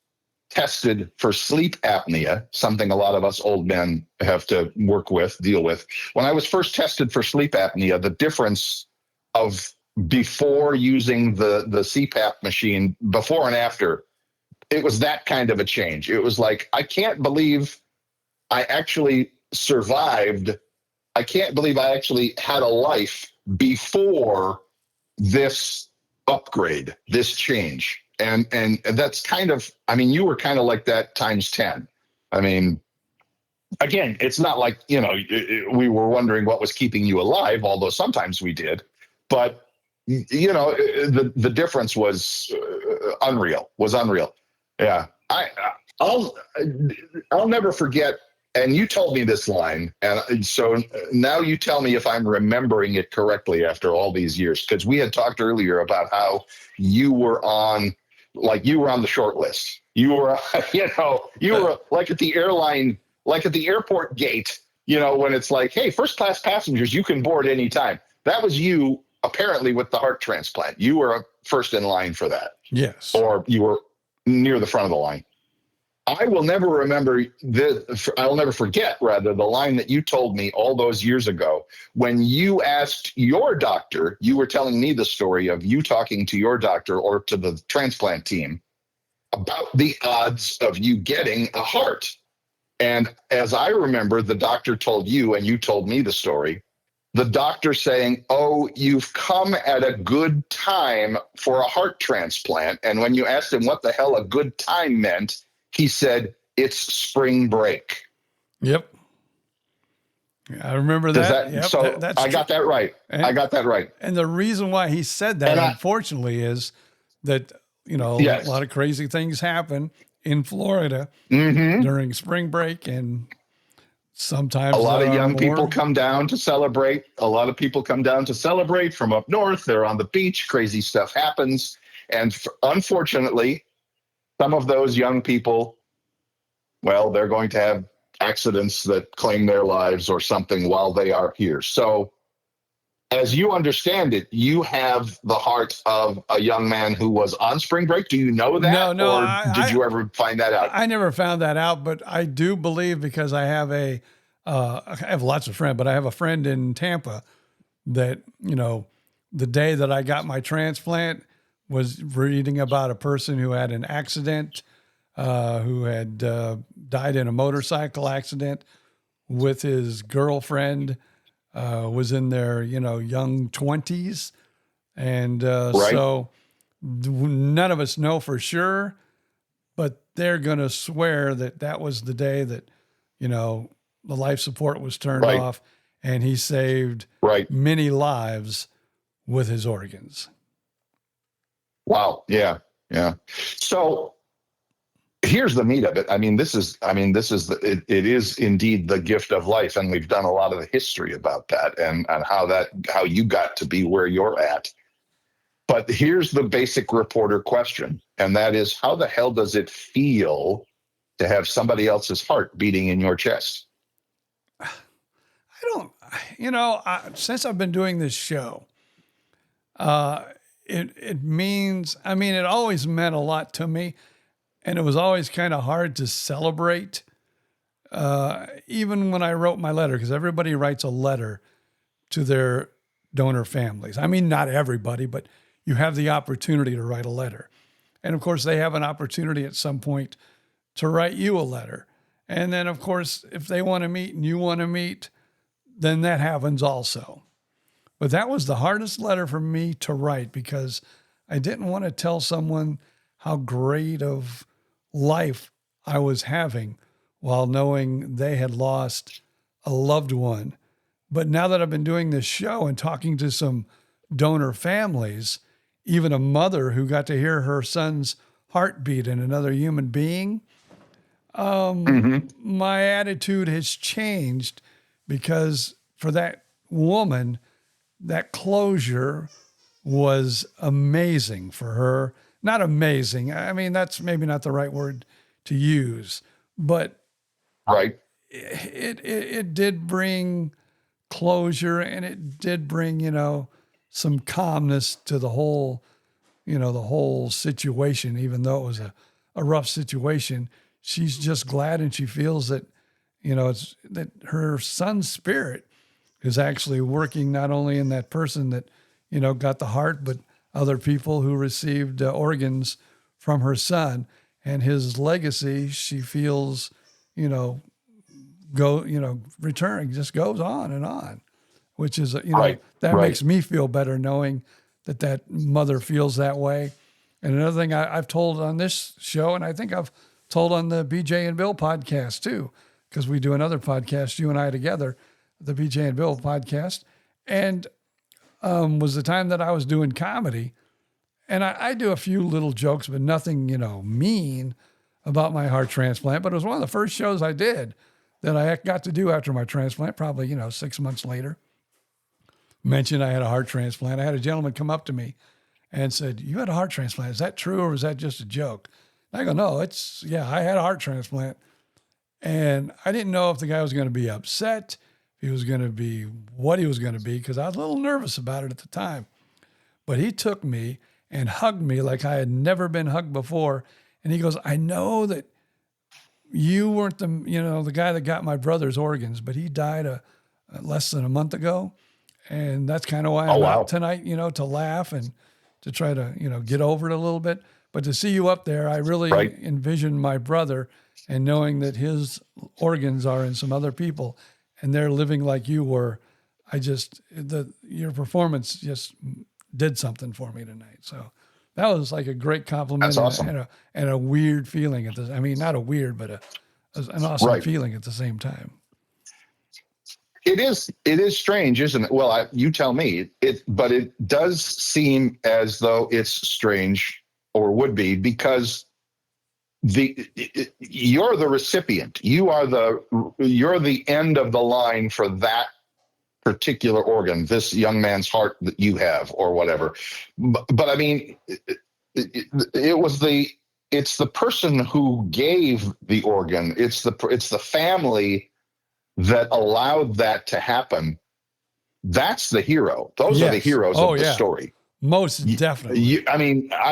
tested for sleep apnea, something a lot of us old men have to deal with. When I was first tested for sleep apnea, the difference of before using the CPAP machine, before and after, it was that kind of a change. It was like, I can't believe I actually survived. I can't believe I actually had a life before this upgrade, this change. And that's kind of, I mean, you were kind of like that times 10. I mean, again, it's not like, we were wondering what was keeping you alive, although sometimes we did. But, the difference was unreal. Yeah. I'll never forget. And you told me this line. And so now you tell me if I'm remembering it correctly after all these years, because we had talked earlier about how you were on the short list. You were, you were like at the airline, like at the airport gate, when it's like, hey, first class passengers, you can board anytime. That was you apparently with the heart transplant. You were first in line for that. Yes. Or you were near the front of the line. I will never I'll never forget, rather, the line that you told me all those years ago when you asked your doctor. You were telling me the story of you talking to your doctor or to the transplant team about the odds of you getting a heart. And as I remember, the doctor told you, and you told me the story, the doctor saying, oh, you've come at a good time for a heart transplant. And when you asked him what the hell a good time meant, he said, it's spring break. Yep. I remember that. Yep, that's I got that right. I got that right. And the reason why he said that, unfortunately, is that, yes, a lot of crazy things happen in Florida during spring break. And sometimes a lot of young people come down to celebrate. A lot of people come down to celebrate from up north. They're on the beach. Crazy stuff happens. And unfortunately, some of those young people, well, they're going to have accidents that claim their lives or something while they are here. So as you understand it, you have the heart of a young man who was on spring break. Do you know that? No. Or did you ever find that out? I never found that out, but I do believe, because I have I have lots of friends, but I have a friend in Tampa that, the day that I got my transplant, was reading about a person who had an accident, who had died in a motorcycle accident with his girlfriend, was in their, young 20s. And right. So none of us know for sure, but they're going to swear that was the day that, the life support was turned right. off, and he saved right. many lives with his organs. Wow. Yeah. Yeah. So here's the meat of it. It is indeed the gift of life. And we've done a lot of the history about that and how you got to be where you're at. But here's the basic reporter question. And that is, how the hell does it feel to have somebody else's heart beating in your chest? Since I've been doing this show, it means, it always meant a lot to me, and it was always kind of hard to celebrate. Even when I wrote my letter, because everybody writes a letter to their donor families. Not everybody, but you have the opportunity to write a letter. And of course, they have an opportunity at some point to write you a letter. And then, of course, if they want to meet and you want to meet, then that happens also. But that was the hardest letter for me to write, because I didn't want to tell someone how great of life I was having while knowing they had lost a loved one. But now that I've been doing this show and talking to some donor families, even a mother who got to hear her son's heartbeat in another human being, my attitude has changed, because for that woman, that closure was amazing for her. Not amazing. I mean, that's maybe not the right word to use, but Right. it did bring closure, and it did bring, some calmness to the whole situation, even though it was a rough situation. She's just glad, and she feels that, it's that her son's spirit is actually working not only in that person that, got the heart, but other people who received organs from her son, and his legacy, she feels, returning, just goes on and on, which is, Right. that Right. makes me feel better knowing that mother feels that way. And another thing I've told on this show, and I think I've told on the BJ and Bill podcast too, because we do another podcast, you and I together, the BJ and Bill podcast, and was the time that I was doing comedy. And I do a few little jokes, but nothing, mean about my heart transplant. But it was one of the first shows I did that I got to do after my transplant, probably, 6 months later. Mentioned I had a heart transplant. I had a gentleman come up to me and said, "You had a heart transplant. Is that true, or was that just a joke?" And I go, "No, I had a heart transplant." And I didn't know if the guy was going to be upset, if he was going to be what he was going to be, because I was a little nervous about it at the time. But he took me and hugged me like I had never been hugged before. And he goes, "I know that you weren't the guy that got my brother's organs, but he died less than a month ago. And that's kind of why I'm out tonight, to laugh and to try to, get over it a little bit. But to see you up there, I really envisioned my brother, and knowing that his organs are in some other people and they're living like you were. Your performance just did something for me tonight." So that was like a great compliment. That's awesome. And a weird feeling not a weird, but an awesome feeling at the same time. It is strange, isn't it? Well, you tell me but it does seem as though it's strange, or would be, because you're the recipient. You're the end of the line for that particular organ, this young man's heart that you have, or whatever. But I mean, it's the person who gave the organ. It's the family that allowed that to happen. That's the hero. Those are the heroes of the story. Most definitely. I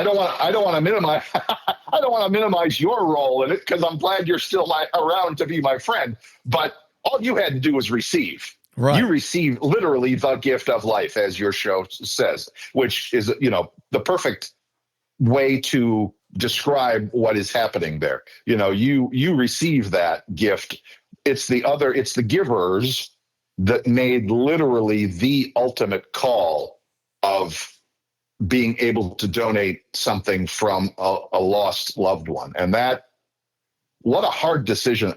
don't want to minimize. I don't want to minimize your role in it, because I'm glad you're still around to be my friend. But all you had to do was receive. Right. You received literally the gift of life, as your show says, which is the perfect way to describe what is happening there. You receive that gift. It's the givers that made literally the ultimate call of being able to donate something from a lost loved one. And what a hard decision.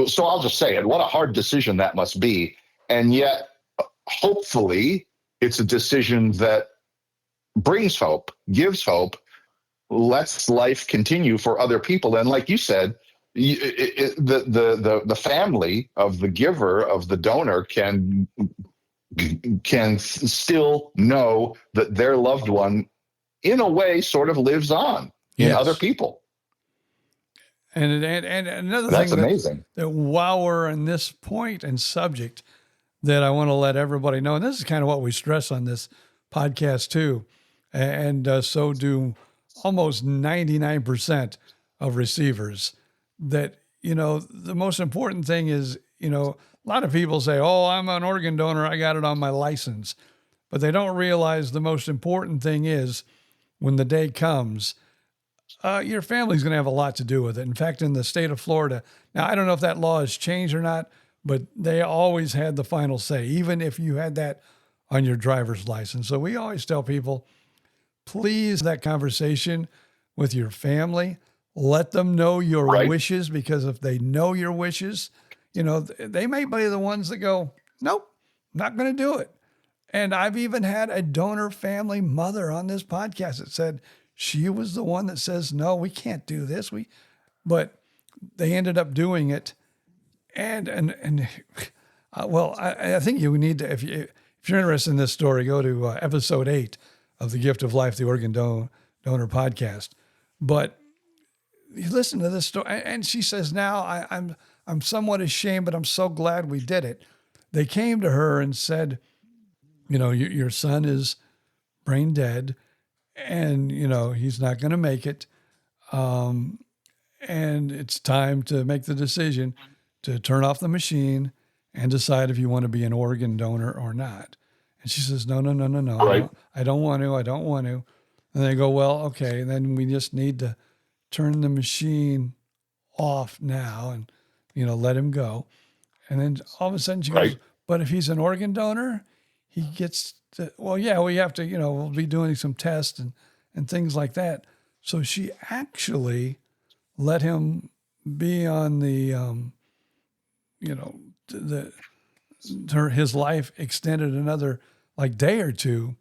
So I'll just say it, what a hard decision that must be. And yet, hopefully, it's a decision that brings hope, gives hope, lets life continue for other people. And like you said, the family of the giver, of the donor, can still know that their loved one, in a way, sort of lives on in other people. And another That's thing amazing. That while we're on this point and subject, that I want to let everybody know, and this is kind of what we stress on this podcast too, and so do almost 99% of receivers, that, the most important thing is, a lot of people say, "Oh, I'm an organ donor, I got it on my license." But they don't realize the most important thing is, when the day comes, your family's going to have a lot to do with it. In fact, in the state of Florida, now I don't know if that law has changed or not, but they always had the final say, even if you had that on your driver's license. So we always tell people, please, that conversation with your family, let them know your Right. wishes, because if they know your wishes, they may be the ones that go, nope, not going to do it. And I've even had a donor family mother on this podcast that said she was the one that says, no, we can't do this. But they ended up doing it. And well, I think you need to, if you're interested in this story, go to episode 8 of The Gift of Life, the Organ Donor Podcast. But you listen to this story, and she says, now I'm somewhat ashamed, but I'm so glad we did it. They came to her and said, your son is brain dead, and, he's not going to make it. And it's time to make the decision to turn off the machine and decide if you want to be an organ donor or not. And she says, no. Right. I don't want to. And they go, well, okay, then we just need to turn the machine off now and, let him go. And then all of a sudden she goes, Right. but if he's an organ donor, he gets to, well, yeah, we have to, we'll be doing some tests and things like that. So she actually let him be on the, his life extended another day or two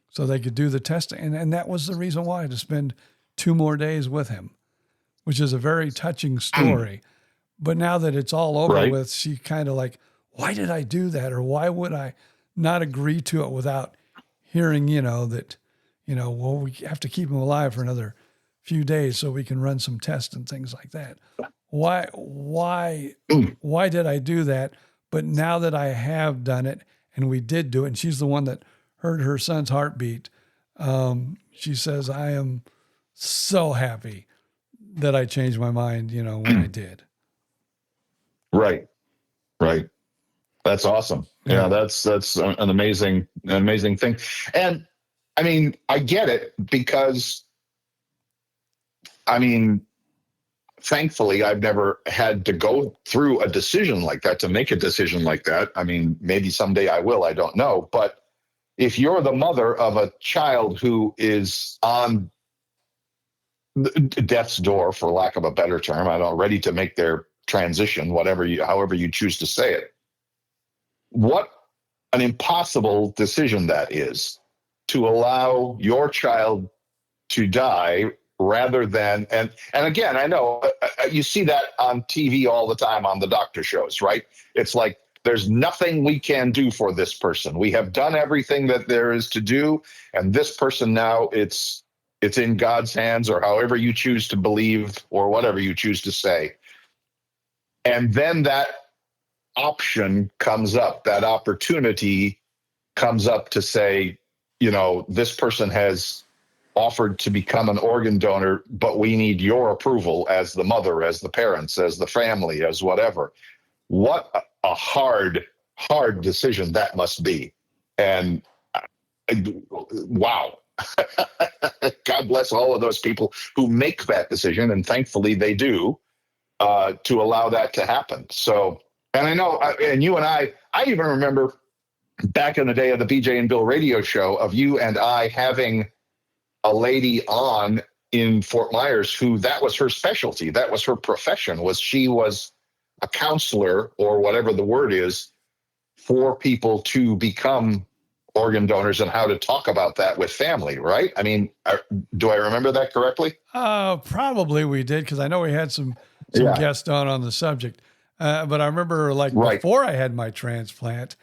so they could do the testing. And that was the reason why, to spend 2 more days with him, which is a very touching story. But now that it's all over Right. with, she kind of why did I do that? Or why would I not agree to it without hearing, that, well, we have to keep him alive for another few days so we can run some tests and things like that. Why did I do that? But now that I have done it, and we did do it, and she's the one that heard her son's heartbeat, she says, I am so happy that I changed my mind, when I did. Right. That's awesome. Yeah, that's an amazing thing. And I mean, I get it, because thankfully I've never had to go through a decision like that, to make a decision like that. I mean, maybe someday I will, I don't know. But if you're the mother of a child who is on death's door, for lack of a better term, I don't know, ready to make their transition, however you choose to say it, what an impossible decision that is, to allow your child to die rather than, and again, I know you see that on TV all the time on the doctor shows, right? It's like, there's nothing we can do for this person. We have done everything that there is to do, and this person now, it's in God's hands, or however you choose to believe, or whatever you choose to say. And then that option comes up, that opportunity comes up to say, this person has offered to become an organ donor, but we need your approval as the mother, as the parents, as the family, as whatever. What a hard decision that must be. And wow. God bless all of those people who make that decision, and thankfully they do, to allow that to happen. So, and I know, and you and I even remember back in the day of the BJ and Bill radio show, of you and I having a lady on in Fort Myers who, that was her specialty, that was her profession, she was a counselor, or whatever the word is, for people to become organ donors, and how to talk about that with family, right? I mean, do I remember that correctly? Probably we did, because I know we had some guests on the subject. But I remember, before I had my transplant,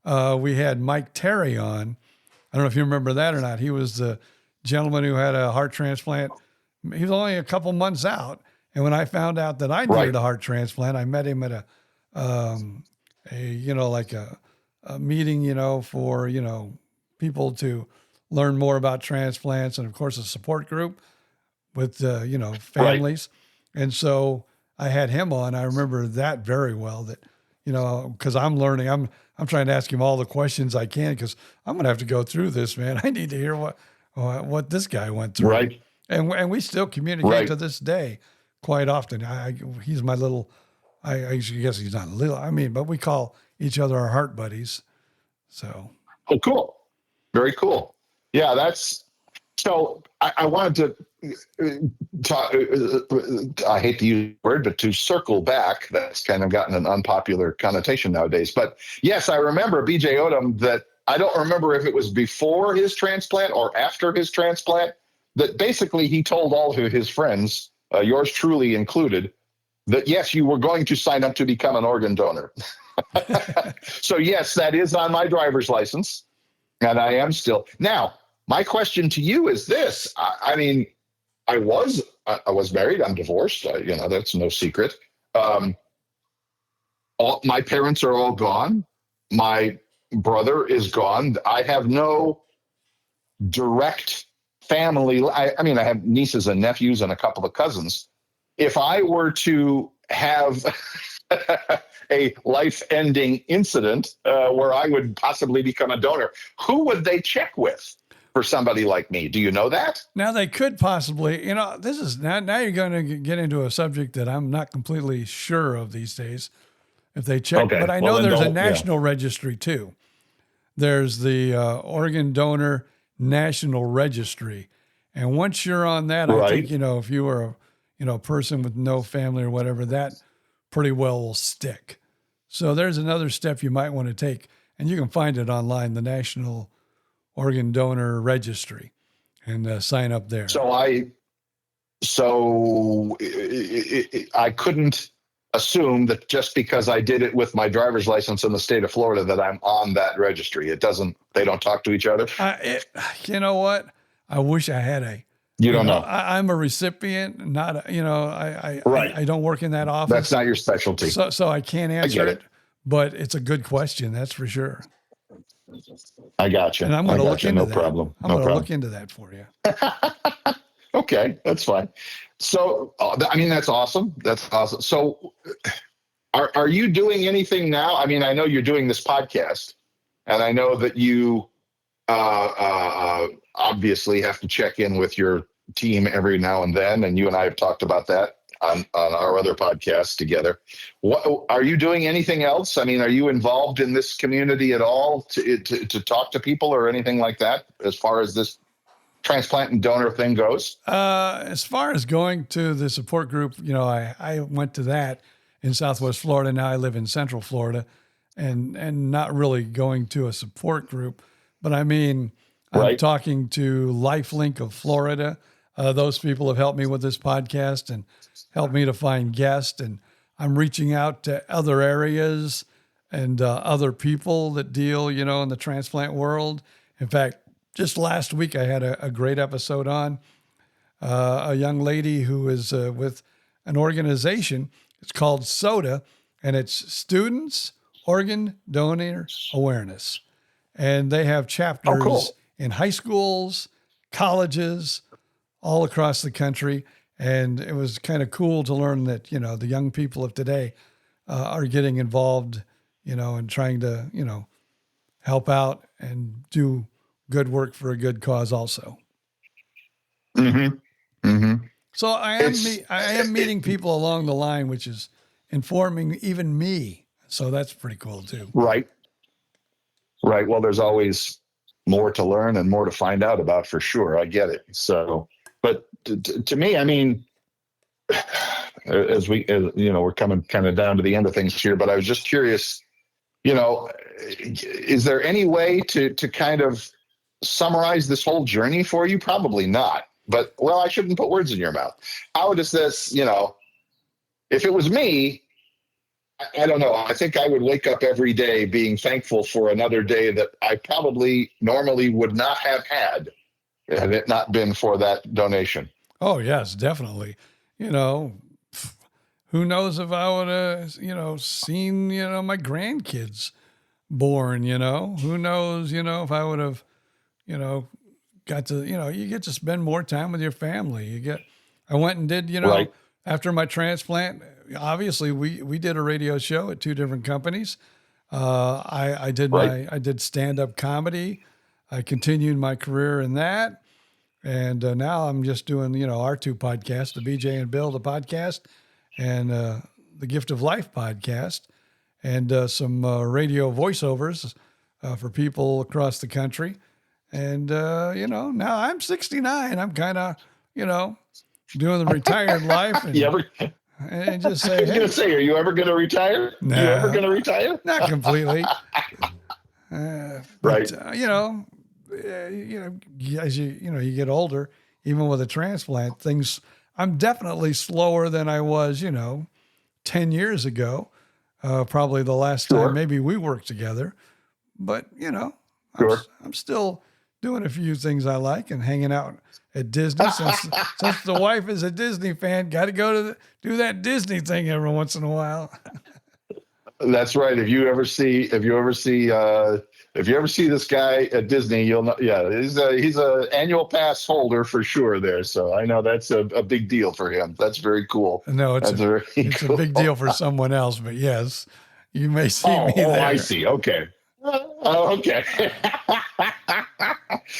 we had Mike Terry on. I don't know if you remember that or not. He was the gentleman who had a heart transplant. He was only a couple months out. And when I found out that I needed a heart transplant, I met him at a meeting, for, people to learn more about transplants, and of course a support group with, families. Right. And so I had him on. I remember that very well, that, cause I'm learning, I'm trying to ask him all the questions I can, cause I'm going to have to go through this, man. I need to hear what this guy went through. Right. And we still communicate to this day quite often. He's my little, I guess he's not little, but we call each other our heart buddies. So. Oh, cool. Very cool. Yeah, so I wanted to I hate to use the word, but to circle back, that's kind of gotten an unpopular connotation nowadays. But yes, I remember BJ Odom, that I don't remember if it was before his transplant or after his transplant, that basically he told all of his friends, yours truly included, that yes, you were going to sign up to become an organ donor. So yes, that is on my driver's license, and I am still. Now, my question to you is this. I mean, I was married. I'm divorced. That's no secret. My parents are all gone. My brother is gone. I have no direct family. I mean, I have nieces and nephews and a couple of cousins. If I were to have a life-ending incident where I would possibly become a donor, who would they check with for somebody like me? Do you know that? Now they could possibly, this is now you're going to get into a subject that I'm not completely sure of these days. If they check, Okay. but I know there's a national registry too. There's the Organ Donor National Registry, and once you're on that, Right. I think if you were a person with no family or whatever, that pretty well will stick. So there's another step you might want to take, and you can find it online, the National Organ Donor Registry, and sign up there. So I couldn't assume that just because I did it with my driver's license in the state of Florida that I'm on that registry. They don't talk to each other. You know what? I wish I had a. You don't know. I'm a recipient, not a, Right. I don't work in that office. That's not your specialty. So I can't answer it, but it's a good question. That's for sure. I got you. And I'm going to look into no that. Problem. I'm going to look into that for you. Okay, that's fine. So, I mean, that's awesome. That's awesome. So, are you doing anything now? I mean, I know you're doing this podcast, and I know that you obviously have to check in with your team every now and then, and you and I have talked about that on our other podcasts together. What are you doing? Anything else? I mean, are you involved in this community at all to talk to people or anything like that as far as this transplant and donor thing goes? As far as going to the support group, I went to that in Southwest Florida. Now I live in Central Florida, and not really going to a support group, but I mean, I'm talking to LifeLink of Florida. Those people have helped me with this podcast and helped me to find guests, and I'm reaching out to other areas and other people that deal, in the transplant world. In fact, just last week, I had a great episode on a young lady who is with an organization. It's called SODA, and it's Students Organ Donor Awareness. And they have chapters in high schools, colleges, all across the country. And it was kind of cool to learn that, the young people of today are getting involved, and trying to, help out and do good work for a good cause also. Mm-hmm. Mm-hmm. So I am meeting people along the line, which is informing even me. So that's pretty cool too. Right. Well, there's always more to learn and more to find out about, for sure. I get it. So, but to me, I mean, as we're coming kind of down to the end of things here, but I was just curious, is there any way to kind of summarize this whole journey for you? Probably not, but I shouldn't put words in your mouth. How does this, if it was me, I don't know. I think I would wake up every day being thankful for another day that I probably normally would not have had it not been for that donation. Oh yes, definitely. Who knows if I would have, seen, my grandkids born, who knows, if I would have, got to, you get to spend more time with your family. I went and did, Right. After my transplant, obviously we did a radio show at two different companies. I did stand-up comedy. I continued my career in that. And now I'm just doing, our two podcasts, the BJ and Bill, the podcast, and the Gift of Life podcast, and some radio voiceovers for people across the country. And, now I'm 69. I'm kind of doing the retired life. And, and just say, I was going to say, are you ever going to retire? No, you ever going to retire? Not completely. Right. As you get older, even with a transplant, I'm definitely slower than I was, 10 years ago. Probably the last time maybe we worked together, but I'm still doing a few things I like and hanging out at Disney since the wife is a Disney fan. Got to go do that Disney thing every once in a while. That's right. If you ever see this guy at Disney, you'll know. Yeah, he's a annual pass holder for sure there. So I know that's a big deal for him. That's very cool. No, it's a big deal for someone else. But yes, you may see me there. Oh, I see. Okay. Okay.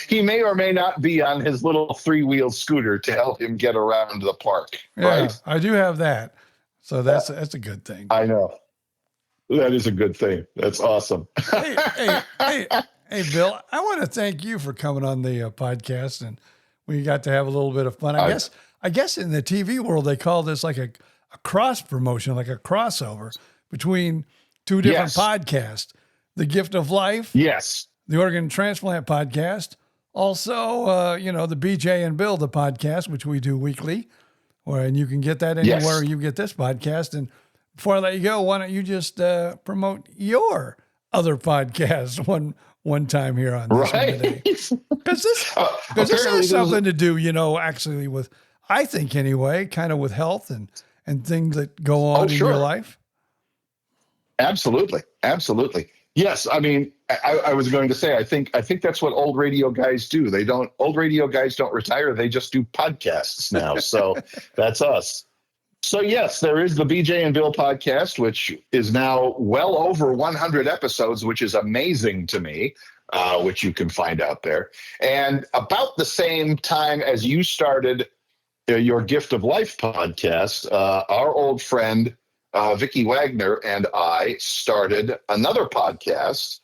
He may or may not be on his little 3-wheel scooter to help him get around the park. Yeah, right? I do have that. So that's a good thing. I know. That is a good thing. That's awesome. Hey, Bill, I want to thank you for coming on the podcast, and we got to have a little bit of fun. I guess in the TV world, they call this like a cross promotion, like a crossover between two different podcasts, The Gift of Life. Yes. The Organ Transplant Podcast. Also, the BJ and Bill, the podcast, which we do weekly, and you can get that anywhere you get this podcast. And before I let you go, why don't you just promote your other podcast one time here on this one today? Because this has something to do, actually with, I think anyway, kind of with health and things that go on in your life. Absolutely. Yes, I mean, I was going to say, I think that's what old radio guys do. Old radio guys don't retire; they just do podcasts now. So that's us. So yes, there is the BJ and Bill podcast, which is now well over 100 episodes, which is amazing to me, which you can find out there. And about the same time as you started your Gift of Life podcast, our old friend Vicki Wagner and I started another podcast.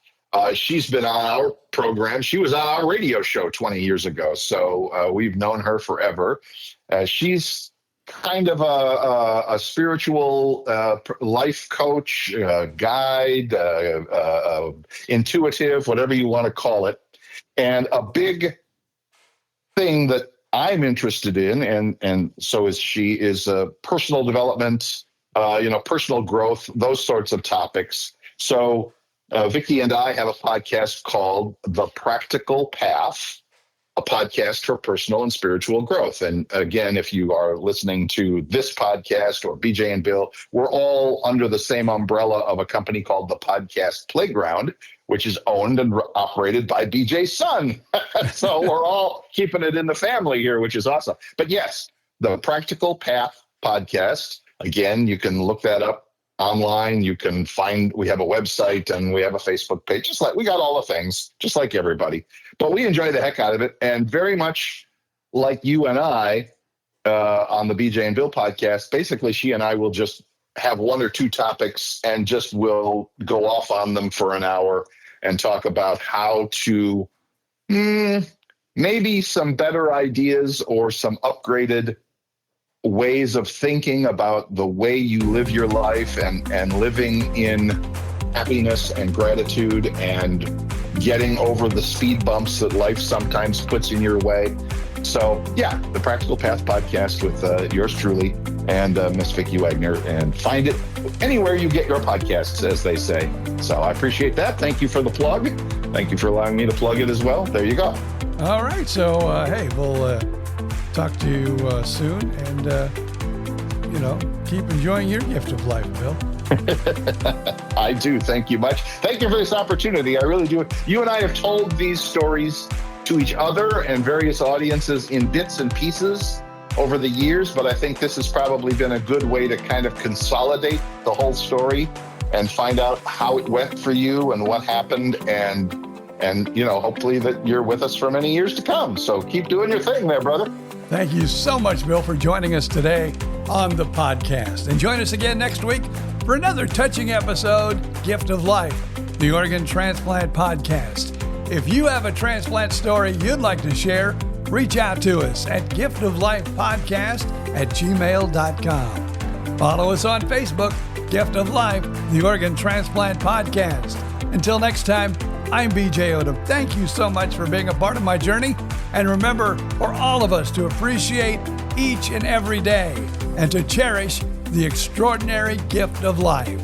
She's been on our program. She was on our radio show 20 years ago. So we've known her forever. She's kind of a spiritual life coach, guide, intuitive, whatever you want to call it. And a big thing that I'm interested in, and so is she, is personal development, personal growth, those sorts of topics. So Vicki and I have a podcast called The Practical Path, a podcast for personal and spiritual growth. And again, if you are listening to this podcast or BJ and Bill, we're all under the same umbrella of a company called The Podcast Playground, which is owned and operated by BJ's son. So we're all keeping it in the family here, which is awesome. But yes, The Practical Path podcast. Again, you can look that up online. You can find, we have a website and we have a Facebook page, just like we got all the things, just like everybody. But we enjoy the heck out of it. And very much like you and I on the BJ and Bill podcast, basically she and I will just have one or two topics and just will go off on them for an hour and talk about how to maybe some better ideas or some upgraded ways of thinking about the way you live your life and living in happiness and gratitude and getting over the speed bumps that life sometimes puts in your way. So yeah, the Practical Path podcast with yours truly and Miss Vicki Wagner, and find it anywhere you get your podcasts, as they say. So I appreciate that. Thank you for the plug. Thank you for allowing me to plug it as well. There you go. All right. So, hey, we'll talk to you soon, and keep enjoying your gift of life, Bill. I do. Thank you much. Thank you for this opportunity. I really do. You and I have told these stories to each other and various audiences in bits and pieces over the years, but I think this has probably been a good way to kind of consolidate the whole story and find out how it went for you and what happened, and hopefully that you're with us for many years to come. So keep doing your thing there, brother. Thank you so much, Bill, for joining us today on the podcast. And join us again next week for another touching episode, Gift of Life, the Organ Transplant Podcast. If you have a transplant story you'd like to share, reach out to us at giftoflifepodcast@gmail.com. Follow us on Facebook, Gift of Life, the Organ Transplant Podcast. Until next time, I'm BJ Odom. Thank you so much for being a part of my journey. And remember, for all of us to appreciate each and every day and to cherish the extraordinary gift of life.